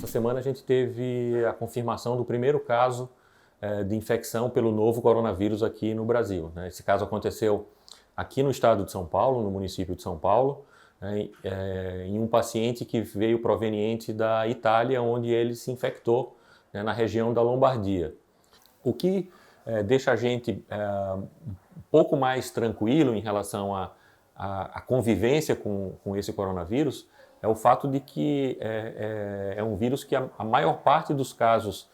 Essa semana a gente teve a confirmação do primeiro caso de infecção pelo novo coronavírus aqui no Brasil, né? Esse caso aconteceu aqui no estado de São Paulo, no município de São Paulo, né, em um paciente que veio proveniente da Itália, onde ele se infectou, né, na região da Lombardia. O que deixa a gente um pouco mais tranquilo em relação à convivência com esse coronavírus é o fato de que é um vírus que a maior parte dos casos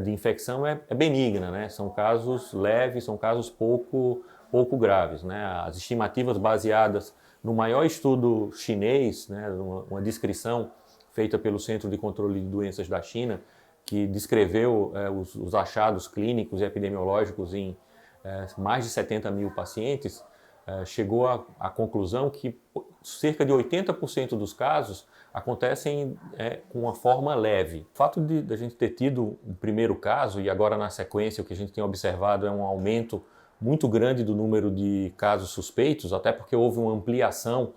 de infecção é benigna, né? São casos leves, são casos pouco graves, né? As estimativas baseadas no maior estudo chinês, né, uma descrição feita pelo Centro de Controle de Doenças da China, que descreveu os achados clínicos e epidemiológicos em mais de 70 mil pacientes, chegou à conclusão que cerca de 80% dos casos acontecem com uma forma leve. O fato de a gente ter tido o primeiro caso e agora na sequência o que a gente tem observado é um aumento muito grande do número de casos suspeitos, até porque houve uma ampliação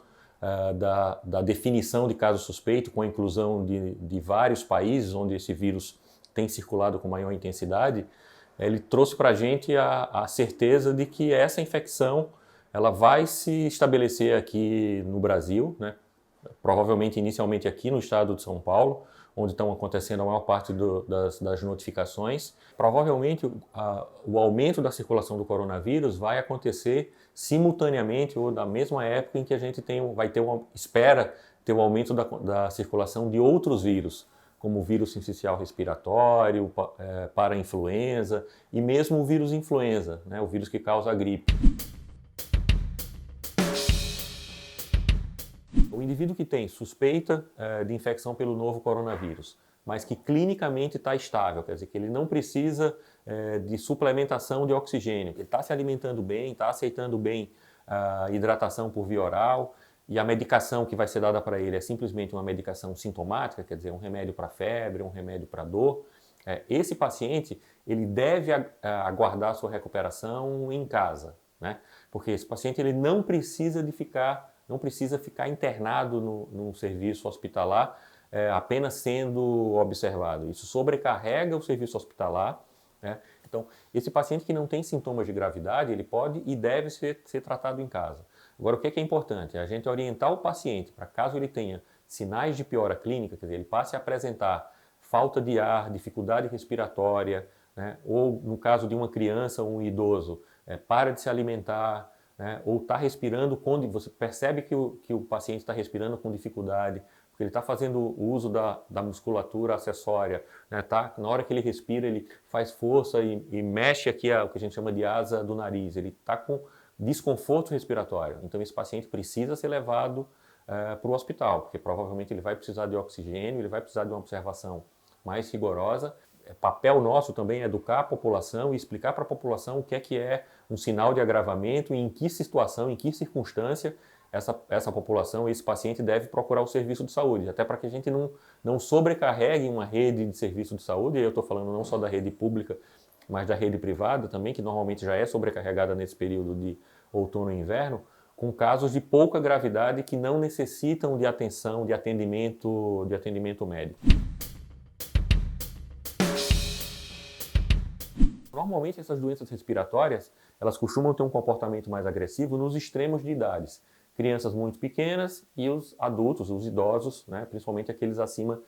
da definição de caso suspeito com a inclusão de vários países onde esse vírus tem circulado com maior intensidade. Ele trouxe para a gente a certeza de que essa infecção ela vai se estabelecer aqui no Brasil, né? Provavelmente inicialmente aqui no estado de São Paulo, onde estão acontecendo a maior parte das notificações. Provavelmente o aumento da circulação do coronavírus vai acontecer simultaneamente ou na mesma época em que a gente espera ter o aumento da circulação de outros vírus, como o vírus sincicial respiratório, para-influenza e mesmo o vírus influenza, né, o vírus que causa a gripe. O indivíduo que tem suspeita de infecção pelo novo coronavírus, mas que clinicamente está estável, quer dizer, que ele não precisa de suplementação de oxigênio, que ele está se alimentando bem, está aceitando bem a hidratação por via oral, e a medicação que vai ser dada para ele é simplesmente uma medicação sintomática, quer dizer, um remédio para febre, um remédio para dor. Esse paciente ele deve aguardar a sua recuperação em casa, né? Porque esse paciente ele não precisa ficar internado num serviço hospitalar apenas sendo observado. Isso sobrecarrega o serviço hospitalar, né? Então, esse paciente que não tem sintomas de gravidade, ele pode e deve ser tratado em casa. Agora, o que é importante? É a gente orientar o paciente para caso ele tenha sinais de piora clínica, quer dizer, ele passe a apresentar falta de ar, dificuldade respiratória, né? Ou no caso de uma criança ou um idoso, para de se alimentar, né? Ou está respirando, você percebe que o paciente está respirando com dificuldade, porque ele está fazendo o uso da musculatura acessória, né? Na hora que ele respira, ele faz força e mexe aqui o que a gente chama de asa do nariz, ele está com desconforto respiratório. Então esse paciente precisa ser levado para o hospital, porque provavelmente ele vai precisar de oxigênio, ele vai precisar de uma observação mais rigorosa. Papel nosso também é educar a população e explicar para a população o que é um sinal de agravamento e em que situação, em que circunstância essa população, esse paciente deve procurar o serviço de saúde, até para que a gente não sobrecarregue uma rede de serviço de saúde, e eu estou falando não só da rede pública, mas da rede privada também, que normalmente já é sobrecarregada nesse período de outono e inverno, com casos de pouca gravidade que não necessitam de atenção, de atendimento médico. Normalmente essas doenças respiratórias, elas costumam ter um comportamento mais agressivo nos extremos de idades. Crianças muito pequenas e os adultos, os idosos, né, principalmente aqueles acima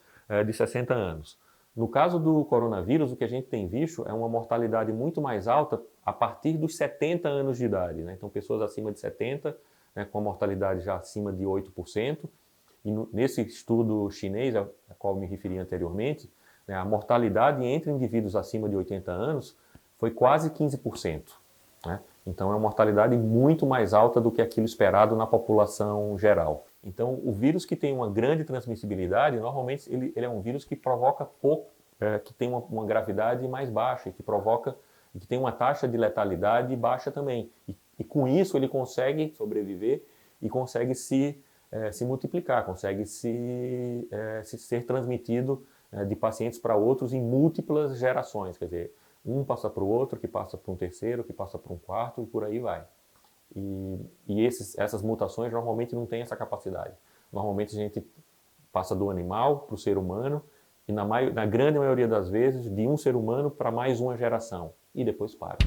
de 60 anos. No caso do coronavírus, o que a gente tem visto é uma mortalidade muito mais alta a partir dos 70 anos de idade, né? Então pessoas acima de 70, né, com a mortalidade já acima de 8%. E nesse estudo chinês, a qual me referi anteriormente, né, a mortalidade entre indivíduos acima de 80 anos foi quase 15%. Né? Então é uma mortalidade muito mais alta do que aquilo esperado na população geral. Então o vírus que tem uma grande transmissibilidade, normalmente ele é um vírus que provoca que tem uma gravidade mais baixa, e que tem uma taxa de letalidade baixa também. E com isso ele consegue sobreviver e consegue se multiplicar, consegue ser transmitido de pacientes para outros em múltiplas gerações, quer dizer, um passa para o outro, que passa para um terceiro, que passa para um quarto e por aí vai. E essas mutações normalmente não têm essa capacidade. Normalmente a gente passa do animal para o ser humano e na grande maioria das vezes, de um ser humano para mais uma geração, e depois para.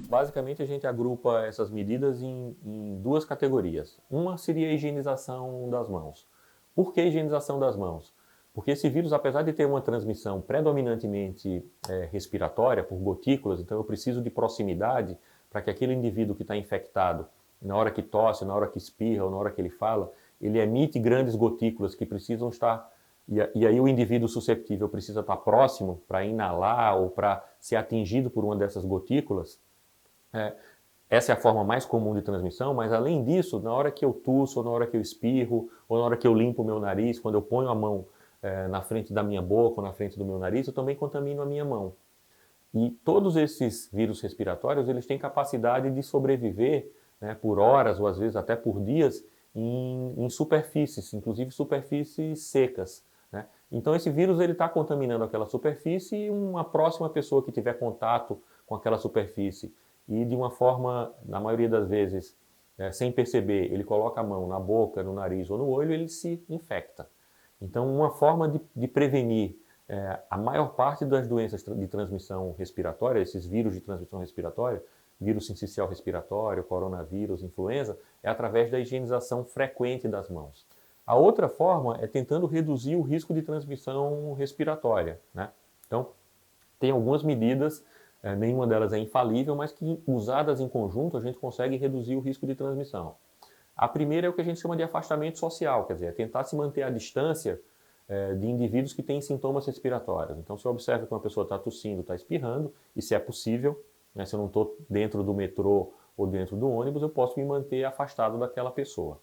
Basicamente, a gente agrupa essas medidas em duas categorias. Uma seria a higienização das mãos. Por que higienização das mãos? Porque esse vírus, apesar de ter uma transmissão predominantemente respiratória, por gotículas, então eu preciso de proximidade para que aquele indivíduo que está infectado, na hora que tosse, na hora que espirra ou na hora que ele fala, ele emite grandes gotículas que precisam estar... E aí o indivíduo susceptível precisa estar próximo para inalar ou para ser atingido por uma dessas gotículas. Essa é a forma mais comum de transmissão, mas além disso, na hora que eu tuço, ou na hora que eu espirro, ou na hora que eu limpo o meu nariz, quando eu ponho a mão na frente da minha boca ou na frente do meu nariz, eu também contamino a minha mão. E todos esses vírus respiratórios, eles têm capacidade de sobreviver, né, por horas ou às vezes até por dias em superfícies, inclusive superfícies secas, né? Então esse vírus está contaminando aquela superfície e uma próxima pessoa que tiver contato com aquela superfície e de uma forma, na maioria das vezes, sem perceber, ele coloca a mão na boca, no nariz ou no olho, ele se infecta. Então, uma forma de prevenir a maior parte das doenças de transmissão respiratória, esses vírus de transmissão respiratória, vírus sincicial respiratório, coronavírus, influenza, é através da higienização frequente das mãos. A outra forma é tentando reduzir o risco de transmissão respiratória, né? Então, tem algumas medidas, nenhuma delas é infalível, mas que usadas em conjunto a gente consegue reduzir o risco de transmissão. A primeira é o que a gente chama de afastamento social, quer dizer, é tentar se manter à distância de indivíduos que têm sintomas respiratórios. Então, se eu observo que uma pessoa está tossindo, está espirrando, e se é possível, né, se eu não estou dentro do metrô ou dentro do ônibus, eu posso me manter afastado daquela pessoa.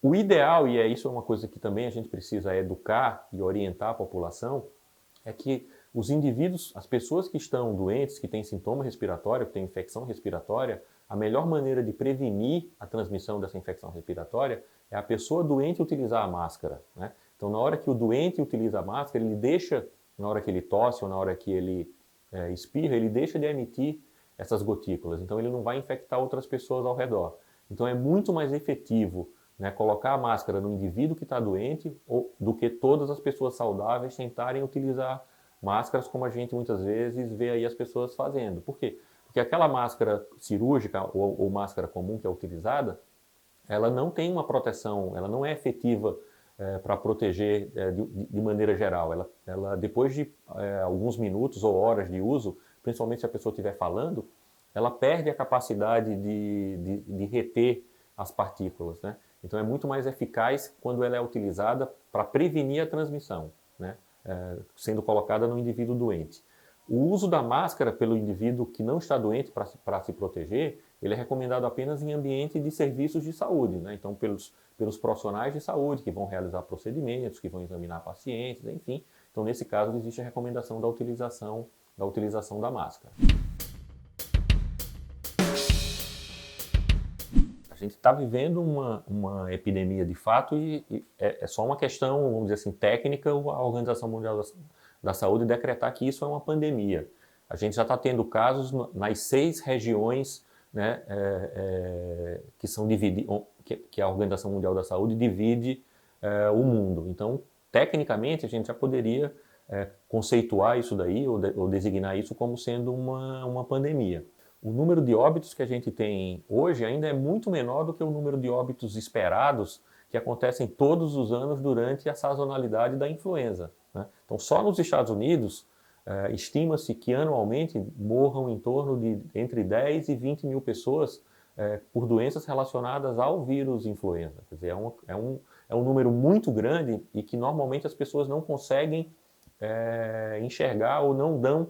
O ideal, e isso é uma coisa que também a gente precisa educar e orientar a população, é que os indivíduos, as pessoas que estão doentes, que têm sintoma respiratório, que têm infecção respiratória, a melhor maneira de prevenir a transmissão dessa infecção respiratória é a pessoa doente utilizar a máscara, né? Então, na hora que o doente utiliza a máscara, ele deixa, na hora que ele tosse ou na hora que ele espirra, ele deixa de emitir essas gotículas. Então, ele não vai infectar outras pessoas ao redor. Então, é muito mais efetivo, né, colocar a máscara no indivíduo que está doente do que todas as pessoas saudáveis tentarem utilizar máscaras como a gente muitas vezes vê aí as pessoas fazendo. Por quê? Porque aquela máscara cirúrgica ou máscara comum que é utilizada, ela não tem uma proteção, ela não é efetiva para proteger de maneira geral. Ela depois de alguns minutos ou horas de uso, principalmente se a pessoa estiver falando, ela perde a capacidade de reter as partículas, né? Então é muito mais eficaz quando ela é utilizada para prevenir a transmissão, né? Sendo colocada no indivíduo doente. O uso da máscara pelo indivíduo que não está doente para se proteger, ele é recomendado apenas em ambiente de serviços de saúde, né? Então pelos profissionais de saúde que vão realizar procedimentos, que vão examinar pacientes, enfim. Então nesse caso existe a recomendação da utilização da máscara. A gente está vivendo uma epidemia de fato e é só uma questão, vamos dizer assim, técnica, a Organização Mundial da Saúde decretar que isso é uma pandemia. A gente já está tendo casos nas 6 regiões, né, que são que a Organização Mundial da Saúde divide o mundo. Então, tecnicamente, a gente já poderia conceituar isso daí ou designar isso como sendo uma pandemia. O número de óbitos que a gente tem hoje ainda é muito menor do que o número de óbitos esperados que acontecem todos os anos durante a sazonalidade da influenza, né? Então, só nos Estados Unidos, estima-se que anualmente morram em torno de entre 10 e 20 mil pessoas por doenças relacionadas ao vírus influenza. Quer dizer, é um número muito grande e que normalmente as pessoas não conseguem enxergar ou não dão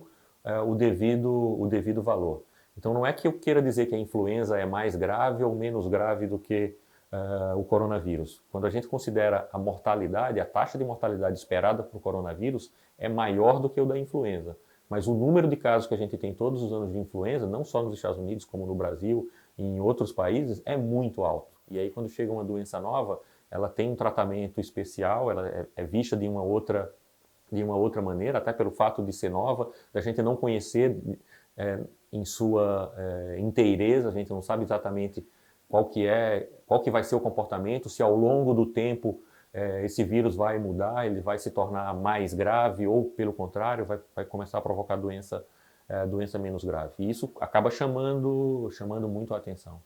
o devido valor. Então não é que eu queira dizer que a influenza é mais grave ou menos grave do que o coronavírus. Quando a gente considera a mortalidade, a taxa de mortalidade esperada para o coronavírus é maior do que o da influenza. Mas o número de casos que a gente tem todos os anos de influenza, não só nos Estados Unidos, como no Brasil e em outros países, é muito alto. E aí quando chega uma doença nova, ela tem um tratamento especial, ela é vista de uma outra maneira, até pelo fato de ser nova, da gente não conhecer em sua inteireza, a gente não sabe exatamente qual que vai ser o comportamento, se ao longo do tempo esse vírus vai mudar, ele vai se tornar mais grave ou, pelo contrário, vai começar a provocar doença menos grave. E isso acaba chamando muito a atenção.